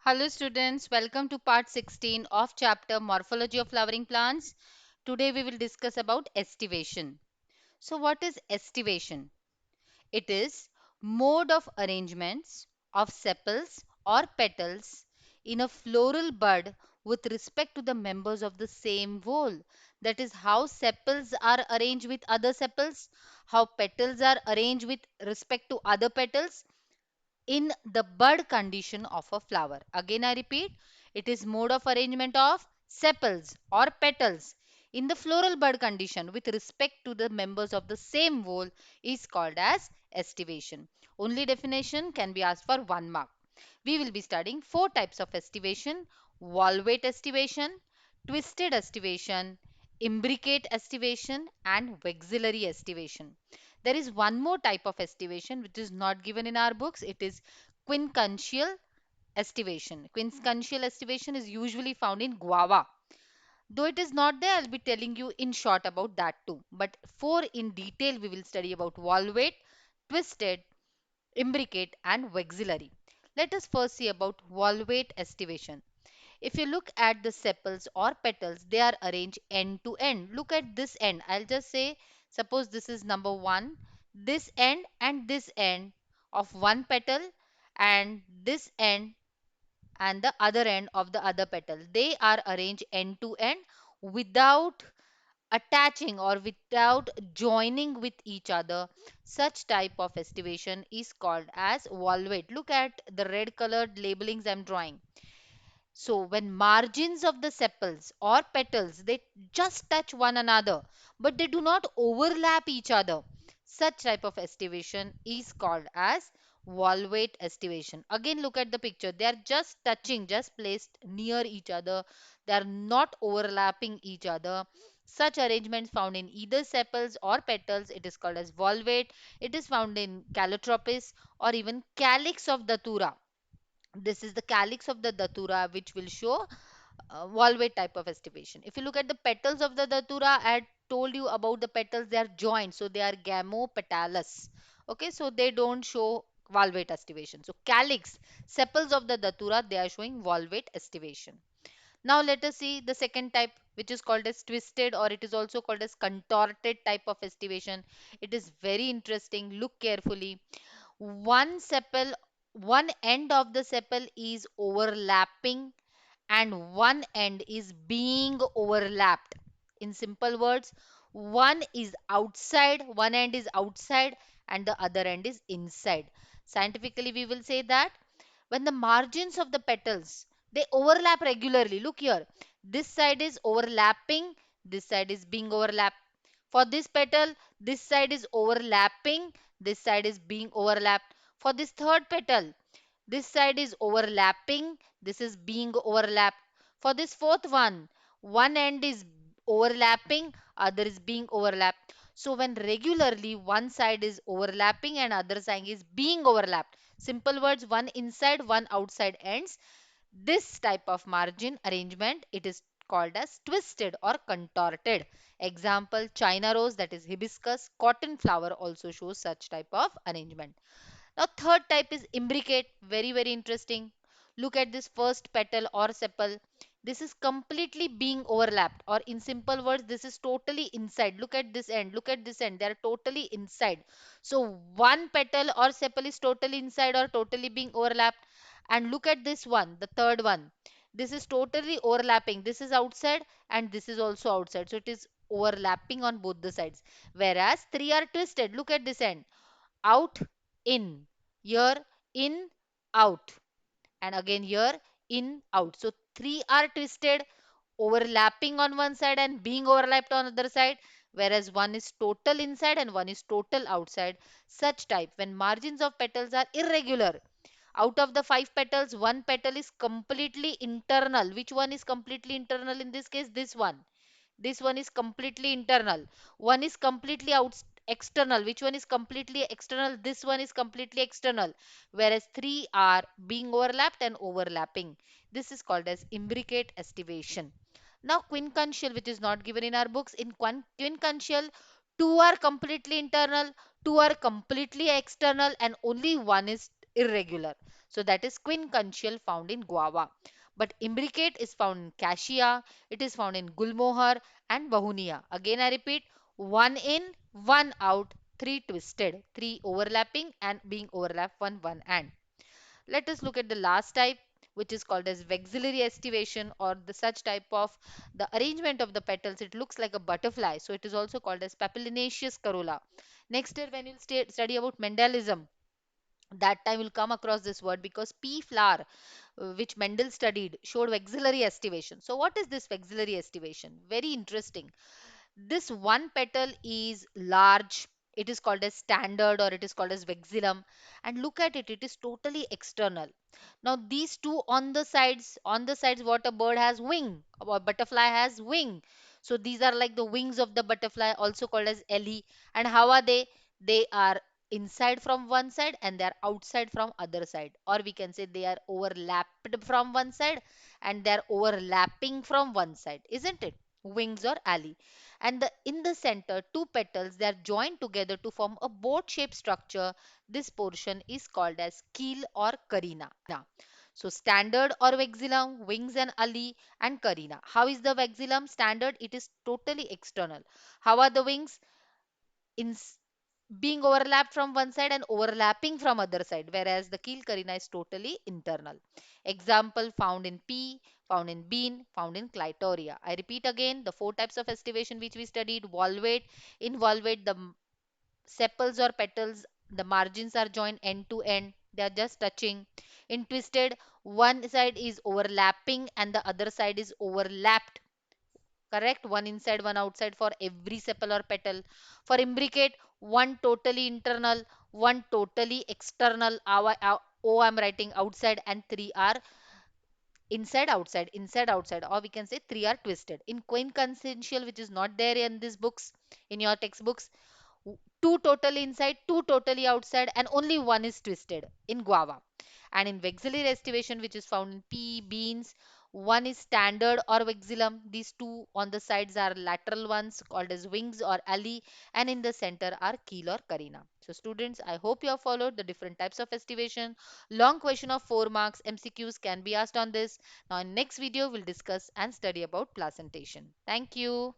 Hello students, welcome to part 16 of chapter Morphology of Flowering Plants. Today we will discuss about estivation. So what is estivation? It is mode of arrangements of sepals or petals in a floral bud with respect to the members of the same whole. That is how sepals are arranged with other sepals, how petals are arranged with respect to other petals in the bud condition of a flower. Again, I repeat, it is mode of arrangement of sepals or petals in the floral bud condition with respect to the members of the same whole is called as estivation. Only definition can be asked for 1 mark. We will be studying 4 types of estivation: valvate estivation, twisted estivation, imbricate estivation, and vexillary estivation. There is one more type of estivation which is not given in our books. It is quincuncial estivation. Quincuncial estivation is usually found in guava. Though it is not there, I'll be telling you in short about that too. But for in detail, we will study about valvate, twisted, imbricate, and vexillary. Let us first see about valvate estivation. If you look at the sepals or petals, they are arranged end to end. Look at this end. I'll just say, suppose this is number one, this end and this end of one petal, and this end and the other end of the other petal. They are arranged end to end without attaching or without joining with each other. Such type of estivation is called as valvate. Look at the red colored labelings I'm drawing. So when margins of the sepals or petals, they just touch one another, but they do not overlap each other. Such type of estivation is called as valvate estivation. Again, look at the picture. They are just touching, just placed near each other. They are not overlapping each other. Such arrangements found in either sepals or petals, it is called as valvate. It is found in calotropis or even calyx of datura. This is the calyx of the datura which will show valvate type of estivation. If you look at the petals of the datura, I had told you about the petals, they are joined, so they are gamopetalous. Okay, so they don't show valvate estivation. So calyx, sepals of the datura, they are showing valvate estivation. Now let us see the second type, which is called as twisted, or it is also called as contorted type of estivation. It is very interesting. Look carefully. One sepal, one end of the sepal is overlapping and one end is being overlapped. In simple words, one is outside, one end is outside, and the other end is inside. Scientifically, we will say that when the margins of the petals they overlap regularly. Look here, this side is overlapping, this side is being overlapped. For this petal, this side is overlapping, this side is being overlapped. For this third petal, this side is overlapping, this is being overlapped. For this fourth one end is overlapping, other is being overlapped. So when regularly one side is overlapping and other side is being overlapped, simple words, one inside one outside ends, this type of margin arrangement, it is called as twisted or contorted. Example, china rose, that is hibiscus, cotton flower also shows such type of arrangement. Now third type is imbricate. Very, very interesting. Look at this first petal or sepal. This is completely being overlapped, or in simple words, this is totally inside. Look at this end. Look at this end. They are totally inside. So one petal or sepal is totally inside or totally being overlapped. And look at this one, the third one. This is totally overlapping. This is outside and this is also outside. So it is overlapping on both the sides. Whereas three are twisted. Look at this end, out, in, here, in, out, and again here, in, out. So three are twisted, overlapping on one side and being overlapped on other side, whereas one is total inside and one is total outside. Such type, when margins of petals are irregular, out of the 5 petals, one petal is completely internal. Which one is completely internal? In this case, this one is completely internal, one is completely out external. Which one is completely external? This one is completely external, whereas three are being overlapped and overlapping. This is called as imbricate estivation. Now quincuncial, which is not given in our books, in quincuncial, two are completely internal, two are completely external, and only one is irregular. So that is quincuntial found in guava. But imbricate is found in cassia, it is found in gulmohar and bahunia. Again I repeat, one in, one out, three twisted, three overlapping and being overlapped one and. Let us look at the last type, which is called as vexillary estivation, or the such type of the arrangement of the petals. It looks like a butterfly, so it is also called as papilionaceous corolla. Next year, when you study about Mendelism, that time you'll come across this word because pea flower, which Mendel studied, showed vexillary estivation. So, what is this vexillary estivation? Very interesting. This one petal is large. It is called as standard or it is called as vexillum. And look at it, it is totally external. Now these two on the sides what a bird has wing, a butterfly has wing. So these are like the wings of the butterfly, also called as ellie. And how are they? They are inside from one side and they are outside from other side, or we can say they are overlapped from one side and they are overlapping from one side, isn't it? Wings or alley. And in the center, two petals, they are joined together to form a boat shaped structure. This portion is called as keel or carina. So standard or vexillum, wings and ali and carina. How is the vexillum? Standard, it is totally external. How are the wings? In being overlapped from one side and overlapping from other side, whereas the keel carina is totally internal. Example found in pea, found in bean, found in clitoria. I repeat again the four types of estivation which we studied. Valvate, in valvate the sepals or petals, the margins are joined end to end, they are just touching. In twisted, one side is overlapping and the other side is overlapped, correct? One inside, one outside for every sepal or petal. For imbricate, one totally internal, one totally external. Oh, I'm writing outside, and three are inside, outside, or we can say three are twisted. In quintessential, which is not there in these books, in your textbooks, two totally inside, two totally outside, and only one is twisted in guava. And in vexillary estivation, which is found in pea, beans, one is standard or vexillum. These two on the sides are lateral ones called as wings or ali, and in the center are keel or carina. So, students, I hope you have followed the different types of estivation. Long question of 4 marks, MCQs can be asked on this. Now, in next video, we'll discuss and study about placentation. Thank you.